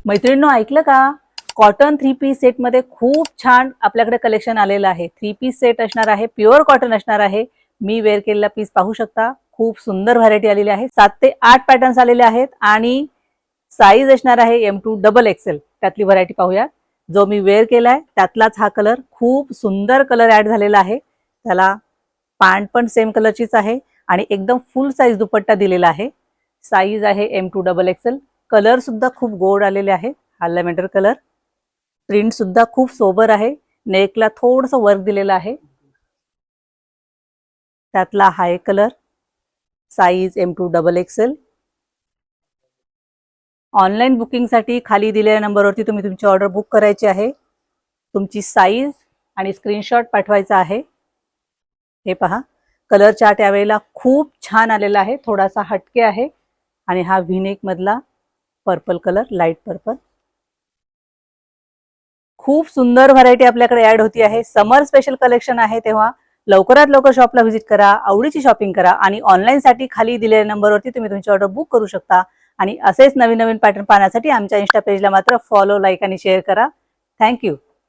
मैत्रिणींनो, ऐकलं का? कॉटन 3 पीस सेट मध्ये खूप छान आपल्याकडे कलेक्शन आलेलं आहे। 3 पीस सेट असणार आहे, प्युअर कॉटन असणार आहे। मी वेअर केलेला पीस पाहू शकता। खूप सुंदर व्हरायटी आलेली आहे। 7 ते 8 पॅटर्न्स आलेले आहेत आणि साईज असणार आहे M2 डबल XL। त्यातली व्हरायटी पाहूया। जो मी वेअर केलाय त्यातलाच हा कलर, खूप सुंदर कलर ऍड झालेला आहे। त्याला पॅन्ट पण सेम कलरचीच आहे आणि एकदम फुल साईज दुपट्टा दिलेला आहे। साईज आहे M2 डबल XL। कलर सुद्धा खूप गोड आलेले आहे। हा लॅव्हेंडर कलर। प्रिंट सुद्धा खूप सोबर आहे। नेकला थोडंसं वर्क दिलेलं आहे। त्यातला हा एक colour, size M2 double XL। Online बुकिंगसाठी खाली दिलेल्या नंबरवरती तुम्ही तुमची ऑर्डर बुक करायची आहे। तुमची साईज आणि स्क्रीनशॉट पाठवायचा आहे। हे पहा, कलर चार्ट यावेळेला खूप छान आलेला आहे। थोडासा हटके आहे आणि हा व्ही-नेक मधला पर्पल कलर, लाईट पर्पल। खूप सुंदर व्हरायटी आपल्याकडे ऍड होती आहे। समर स्पेशल कलेक्शन आहे, तेव्हा लवकरात लवकर शॉपला व्हिजिट करा, आवडीची शॉपिंग करा आणि ऑनलाईन साठी खाली दिलेल्या नंबरवरती तुम्ही तुमची ऑर्डर बुक करू शकता। आणि असेच नवीन नवीन पॅटर्न पाहण्यासाठी आमच्या इन्स्टा पेजला मात्र फॉलो, लाईक आणि शेअर करा। थँक्यू।